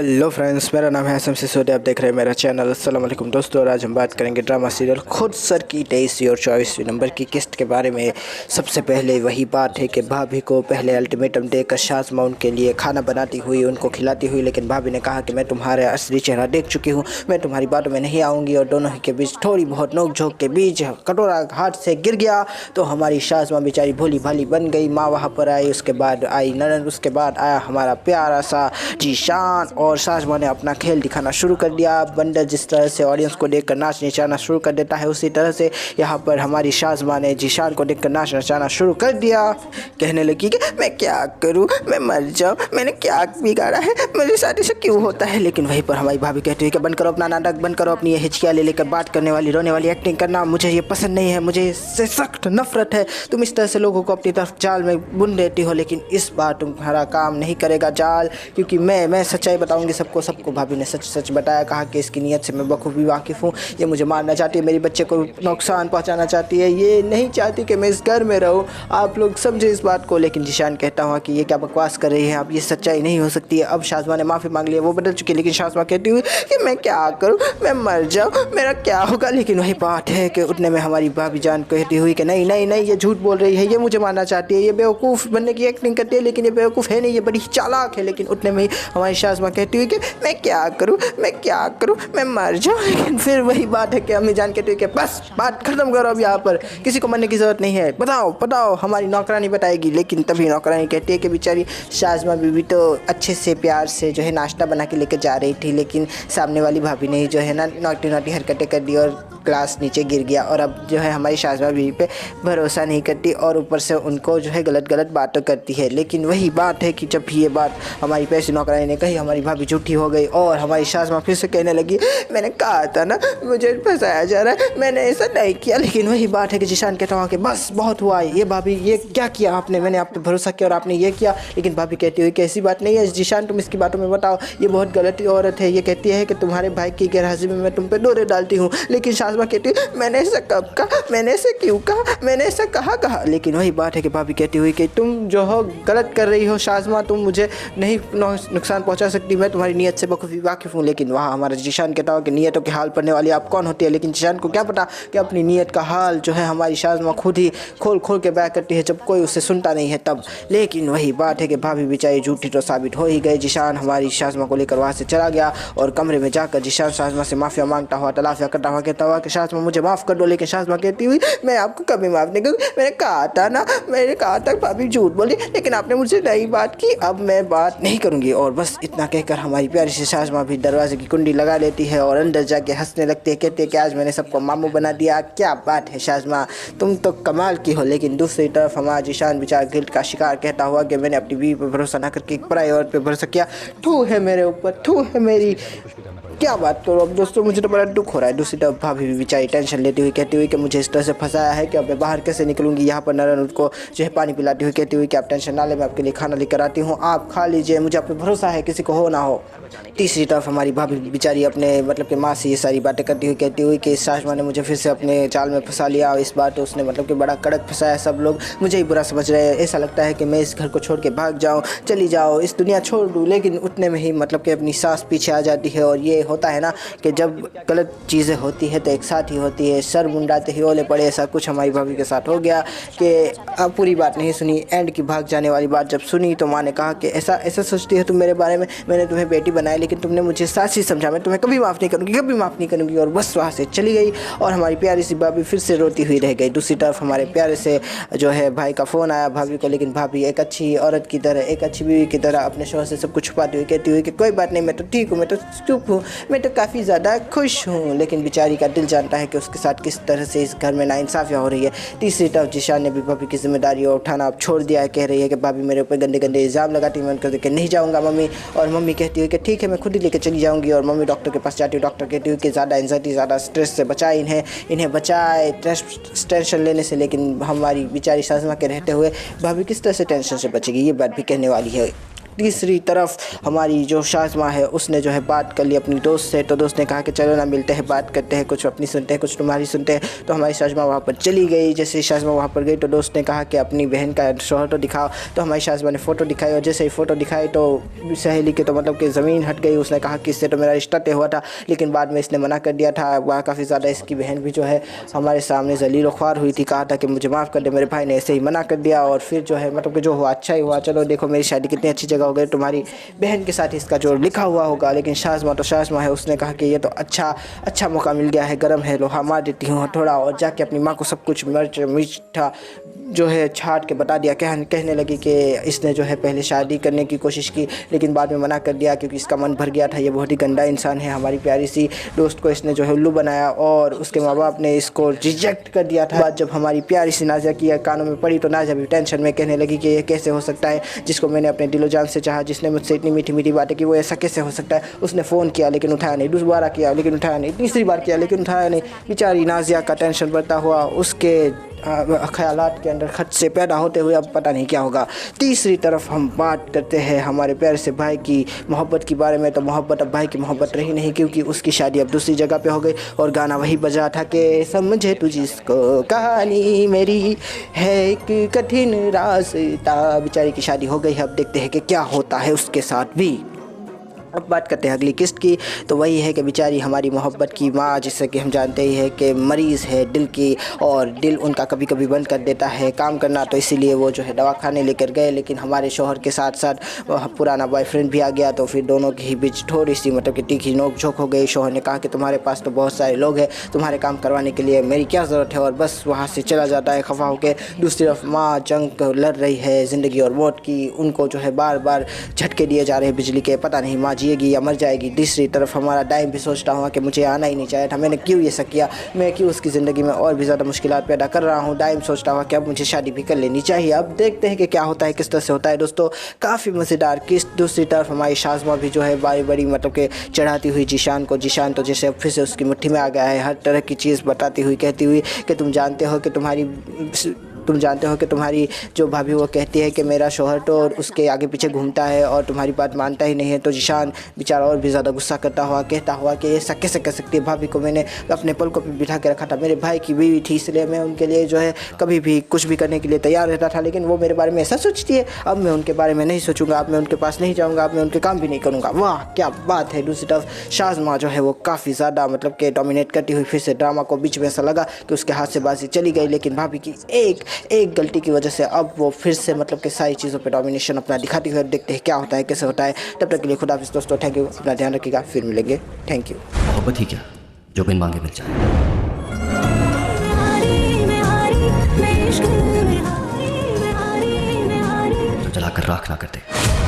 Hello friends, मेरा नाम है हसन सिसोदिया। आप देख रहे हैं मेरा चैनल। अस्सलाम वालेकुम दोस्तों। और आज हम बात करेंगे ड्रामा सीरियल खुद सर की 23वीं और 24वीं नंबर की किस्त के बारे में। सबसे पहले वही बात है कि भाभी को पहले अल्टीमेटम देकर शाज़मा उनके लिए खाना बनाती हुई उनको खिलाती हुई, लेकिन भाभी ने कहा कि मैं तुम्हारा असली चेहरा देख चुकी हूँ, मैं तुम्हारी बातों में नहीं आऊँगी। और दोनों के बीच थोड़ी बहुत नोक झोंक के बीच कटोरा हाथ से गिर गया तो हमारी शाज़मा बेचारी भोली भाली बन गई। माँ वहाँ पर आई, उसके बाद आई ननद, उसके बाद आया हमारा प्यारा सा जीशान और शाज़मा ने अपना खेल दिखाना शुरू कर दिया। बंदर जिस तरह से ऑडियंस को देखकर नाच नचाना शुरू कर देता है, उसी तरह से यहाँ पर हमारी शाज़मा ने जीशान को देखकर नाच नचाना शुरू कर दिया। कहने लगी कि मैं क्या करूँ, मैं मर जाऊँ, मैंने क्या बिगाड़ा है, मेरे साथ ऐसा क्यों होता है। लेकिन वहीं पर हमारी भाभी कहती है कि बंद करो अपना नाटक, बंद करो अपनी ये हिचकियाँ ले लेकर बात करने वाली रोने वाली एक्टिंग करना, मुझे ये पसंद नहीं है, मुझे इससे सख्त नफरत है। तुम इस तरह से लोगों को अपनी तरफ जाल में बुन देती हो, लेकिन इस बार तुम्हारा काम नहीं करेगा जाल, क्योंकि मैं सच्चाई बताऊंगी सबको। भाभी ने सच बताया, कहा कि इसकी नीयत से मैं बखूबी वाकिफ़ हूँ। ये मुझे मारना चाहती है, मेरे बच्चे को नुकसान पहुँचाना चाहती है, ये नहीं चाहती कि मैं इस घर में रहूँ। आप लोग समझे इस बात को। लेकिन जीशान कहता हुआ कि ये क्या बकवास कर रही है आप, ये सच्चाई नहीं हो सकती है। अब शाज़मा ने माफ़ी मांग ली है, वो बदल चुकी है, लेकिन शाज़मा कहती हुई कि मैं क्या करूँ, मैं मर जाऊँ, मेरा क्या होगा। लेकिन वही बात है कि उतने में हमारी भाभी जान कहती हुई कि नहीं नहीं नहीं, ये झूठ बोल रही है, ये मुझे मारना चाहती है, ये बेवकूफ़ बनने की एक्टिंग करती है, लेकिन ये बेवकूफ़ है नहीं, ये बड़ी चालाक है। लेकिन उतने में हमारी शाज़मा कहती हुई कि मैं क्या करूं, मैं मर जाऊं। लेकिन फिर वही बात है कि अम्मी जान कहती हुई कि बस बात ख़त्म करो, अब यहाँ पर किसी को मरने की ज़रूरत नहीं है, बताओ हमारी नौकरानी बताएगी। लेकिन तभी नौकरानी कहती है कि बेचारी शाज़मा बीबी तो अच्छे से प्यार से जो है नाश्ता बना के लेकर जा रही थी, लेकिन सामने वाली भाभी ने जो है ना नौटी हरकतें कर दी और ग्लास नीचे गिर गया। और अब जो है हमारी शाज़मा बीवी पे भरोसा नहीं करती और ऊपर से उनको जो है गलत बातें करती है। लेकिन वही बात है कि जब ये बात हमारी पैसी नौकरानी ने कही, हमारी भाभी झूठी हो गई और हमारी शाज़मा फिर से कहने लगी मैंने कहा था ना मुझे फंसाया जा रहा है, मैंने ऐसा नहीं किया। लेकिन वही बात है कि जीशान कहता हूँ कि बस बहुत हुआ है, ये भाभी ये क्या किया आपने, मैंने आप पे भरोसा किया और आपने ये किया। लेकिन भाभी कहती हुई कि ऐसी बात नहीं है जीशान, तुम इसकी बातों में बताओ, ये बहुत गलत औरत है, ये कहती है कि तुम्हारे भाई की गैरहाजिरी में मैं तुम पे डोरे डालती हूँ। लेकिन शाज़मा कहती है मैंने ऐसा कब कहा, मैंने ऐसा क्यों कहा, मैंने ऐसा कहा। लेकिन वही बात है कि भाभी कहती हुई कि तुम जो हो गलत कर रही हो शाज़मा, तुम मुझे नहीं नुकसान पहुंचा सकती, मैं तुम्हारी नीयत से बखूबी वाकिफ़ हूँ। लेकिन वहाँ हमारा जीशान कहता हो कि नीयतों के हाल पढ़ने वाली आप कौन होती है। लेकिन जीशान को क्या पता कि अपनी नीयत का हाल जो है हमारी शाज़मा खुद ही खोल के बयां करती है जब कोई उससे सुनता नहीं है तब। लेकिन वही बात है कि भाभी बेचारी झूठी तो साबित हो ही गई। जीशान हमारी शाज़मा को लेकर वहाँ से चला गया और कमरे में जाकर जीशान शाज़मा से माफ़िया मांगता हुआ, तलाफिया करता हुआ कहता हुआ कि शाज़मा मुझे माफ़ कर दो। लेकिन शाज़मा कहती हुई मैं आपको कभी माफ़ नहीं करूँगी, मैंने कहा था भाभी झूठ बोली, लेकिन आपने मुझसे नई बात की, अब मैं बात नहीं करूँगी। और बस इतना कहकर हमारी प्यारी सी शाज़मा भी दरवाजे की कुंडी लगा लेती है और अंदर जाके हंसने लगती है, कहते हैं कि आज मैंने सबको मामू बना दिया, क्या बात है शाज़मा, तुम तो कमाल की हो। लेकिन दूसरी तरफ हमारा जीशान बेचारा गिल्ट का शिकार कहता हुआ कि मैंने अपनी बीवी पर भरोसा ना करके एक पराई औरत पर भरोसा किया, थू है मेरे ऊपर, थू है मेरी, क्या बात करो। अब दोस्तों मुझे तो बड़ा दुख हो रहा है। दूसरी तरफ भाभी भी बेचारी टेंशन लेती हुई कहती हुई कि मुझे इस तरह से फंसाया है कि अब मैं बाहर कैसे निकलूंगी। यहाँ पर नरन उसको जो है पानी पिलाती हुई कहती हुई कि आप टेंशन ना ले, मैं आपके लिए खाना लेकर आती हूँ, आप खा लीजिए, मुझे आप पे भरोसा है, किसी को हो ना हो। तीसरी तरफ हमारी भाभी बेचारी अपने मतलब कि माँ से ये सारी बातें करती हुई कहती हुई कि शाज़मा ने मुझे फिर से अपने जाल में फंसा लिया और इस बार तो उसने मतलब कि बड़ा कड़क फंसाया, सब लोग मुझे ही बुरा समझ रहे हैं, ऐसा लगता है कि मैं इस घर को छोड़ के भाग जाऊँ, चली जाओ, इस दुनिया छोड़ दूँ। लेकिन उतने में ही मतलब कि अपनी सास पीछे आ जाती है और ये होता है ना कि जब गलत चीज़ें होती है तो एक साथ ही होती है, सर मुंडाते ही ओले पड़े, ऐसा कुछ हमारी भाभी के साथ हो गया कि अब पूरी बात नहीं सुनी, एंड की भाग जाने वाली बात जब सुनी तो माँ ने कहा कि ऐसा सोचती है तुम मेरे बारे में, मैंने तुम्हें बेटी बनाया लेकिन तुमने मुझे सास ही समझा, मैं तुम्हें कभी माफ़ नहीं करूँगी। और बस वहाँ से चली गई और हमारी प्यारी सी भाभी फिर से रोती हुई रह गई। दूसरी तरफ हमारे प्यारे से जो है भाई का फ़ोन आया भाभी को, लेकिन भाभी एक अच्छी औरत की तरह, एक अच्छी बीवी की तरह अपने शोहर से सब कुछ छुपाती हुई कहती हुई कि कोई बात नहीं, मैं तो ठीक हूँ, मैं तो चुप हूँ, मैं तो काफ़ी ज़्यादा खुश हूँ। लेकिन बेचारी का दिल जानता है कि उसके साथ किस तरह से इस घर में नाइंसाफ़ियाँ हो रही है। तीसरी तरफ जीशान ने भी भाभी की जिम्मेदारी उठाना अब छोड़ दिया है, कह रही है कि भाभी मेरे ऊपर गंदे इल्ज़ाम लगाती है, मैं उनको देख के नहीं जाऊँगा मम्मी। और मम्मी कहती है कि ठीक है मैं खुद ही लेकर चली जाऊँगी। और मम्मी डॉक्टर के पास जाती है, डॉक्टर कहती है कि ज़्यादा एंजाइटी, ज़्यादा स्ट्रेस से बचाए इन्हें बचाए टेंशन लेने से। लेकिन हमारी बेचारी शाज़मा के रहते हुए भाभी किस तरह से टेंशन से बचेगी, ये बात भी कहने वाली है। तीसरी तरफ हमारी जो शाज़मा है उसने जो है बात कर ली अपनी दोस्त से, तो दोस्त ने कहा कि चलो ना मिलते हैं, बात करते हैं, कुछ अपनी सुनते हैं कुछ तुम्हारी सुनते हैं। तो हमारी शाज़मा वहाँ पर चली गई। जैसे ही शाज़मा वहाँ पर गई तो दोस्त ने कहा कि अपनी बहन का शोहर तो दिखाओ। तो हमारी शाज़मा ने फ़ोटो दिखाई और जैसे ही फ़ोटो दिखाई तो सहेली के तो मतलब कि ज़मीन हट गई। उसने कहा कि इससे तो मेरा रिश्ता तय हुआ था, लेकिन बाद में इसने मना कर दिया था। वह काफ़ी ज़्यादा इसकी बहन भी जो है हमारे सामने ज़लील ख्वार हुई थी, कहा था कि मुझे माफ़ कर दे। मेरे भाई ने ऐसे ही मना कर दिया और फिर जो है मतलब कि जो हुआ अच्छा ही हुआ। चलो देखो मेरी शादी कितनी अच्छी जगह हो गई, तुम्हारी बहन के साथ इसका जो लिखा हुआ होगा। लेकिन शाज़मा तो शाज़मा है, उसने कहा कि ये तो अच्छा मौका मिल गया है, गर्म है लोहा मार देती हूँ थोड़ा। और जाके अपनी माँ को सब कुछ मिर्च मीठा जो है छाट के बता दिया। कहने लगी कि इसने जो है पहले शादी करने की कोशिश की लेकिन बाद में मना कर दिया क्योंकि इसका मन भर गया था। ये बहुत ही गंदा इंसान है, हमारी प्यारी सी दोस्त को इसने जो है उल्लू बनाया और उसके माँ बाप ने इसको रिजेक्ट कर दिया था। बात जब हमारी प्यारी सी नाज़िया की कानों में पड़ी तो नाज़िया भी टेंशन में कहने लगी कि ये कैसे हो सकता है, जिसको मैंने अपने दिलो जान से चाहा, जिसने मुझसे इतनी मीठी मीठी बातें की, वो ऐसा कैसे हो सकता है। उसने फ़ोन किया लेकिन उठाया नहीं, दोबारा किया लेकिन उठाया नहीं, तीसरी बार किया लेकिन उठाया नहीं। बेचारी नाज़िया का टेंशन बढ़ता हुआ उसके ख़यालात के अंदर खत से पैदा होते हुए अब पता नहीं क्या होगा। तीसरी तरफ हम बात करते हैं हमारे प्यारे से भाई की मोहब्बत के बारे में। तो मोहब्बत अब भाई की मोहब्बत रही नहीं क्योंकि उसकी शादी अब दूसरी जगह पे हो गई और गाना वही बजा था कि समझे तू जिसको कहानी मेरी है एक कठिन रास्ता। बेचारी की शादी हो गई है, अब देखते हैं कि क्या होता है उसके साथ भी। अब बात करते हैं अगली किस्त की। तो वही है कि बेचारी हमारी मोहब्बत की माँ, जिससे कि हम जानते ही है कि मरीज़ है दिल की और दिल उनका कभी कभी बंद कर देता है काम करना, तो इसीलिए वो जो है दवाखाने लेकर गए। लेकिन हमारे शोहर के साथ साथ पुराना बॉयफ्रेंड भी आ गया, तो फिर दोनों के ही बीच थोड़ी सी मतलब कि तीखी नोक झोंक हो गई। शोहर ने कहा कि तुम्हारे पास तो बहुत सारे लोग हैं, तुम्हारे काम करवाने के लिए मेरी क्या ज़रूरत है, और बस वहाँ से चला जाता है खफा होकर। दूसरी तरफ माँ जंग लड़ रही है ज़िंदगी और मौत की, उनको जो है बार बार झटके दिए जा रहे हैं बिजली के, पता नहीं माँ जिएगी या मर जाएगी। तीसरी तरफ हमारा डाइम भी सोचता हुआ कि मुझे आना ही नहीं चाहिए था, मैंने क्यों ये सब किया, मैं क्यों उसकी ज़िंदगी में और भी ज़्यादा मुश्किलात पैदा कर रहा हूँ। डाइम सोचता हुआ कि अब मुझे शादी भी कर लेनी चाहिए। अब देखते हैं कि क्या होता है, किस तरह से होता है। दोस्तों काफ़ी मज़ेदार किस्त। दूसरी तरफ हमारी शाज़मा भी जो है बारी बारी मतलब कि चढ़ाती हुई जीशान को, जीशान तो जैसे फिर से उसकी मुट्ठी में आ गया है, हर तरह की चीज़ बताती हुई कहती हुई कि तुम जानते हो कि तुम्हारी जो भाभी वो कहती है कि मेरा शोहर तो उसके आगे पीछे घूमता है और तुम्हारी बात मानता ही नहीं है। तो जीशान बेचारा और भी ज़्यादा गुस्सा करता हुआ कहता हुआ कि ऐसा कैसे कर सकती है, भाभी को मैंने अपने पलकों पे बिठा के रखा था, मेरे भाई की बीवी थी, इसलिए मैं उनके लिए जो है कभी भी कुछ भी करने के लिए तैयार रहता था, लेकिन वो मेरे बारे में ऐसा सोचती है। अब मैं उनके बारे में नहीं सोचूंगा, अब मैं उनके पास नहीं जाऊँगा, अब मैं उनके काम भी नहीं करूँगा। वाह क्या बात है। दूसरी तरफ शाज़मा जो है वो काफ़ी ज़्यादा मतलब कि डोमिनेट करती हुई फिर से ड्रामा को बीच में ऐसा लगा कि उसके हाथ से बाजी चली गई, लेकिन भाभी की एक गलती की वजह से अब वो फिर से मतलब कि सारी चीज़ों पे डोमिनेशन अपना दिखाती हुई। देखते हैं क्या होता है, कैसे होता है। तब तक के लिए खुदा हाफिज़ दोस्तों, थैंक यू, अपना ध्यान रखिएगा, फिर मिलेंगे, थैंक यू। मोहब्बत ही क्या जो बिन मांगे मिल जाए। तो जलाकर राख ना कर दे।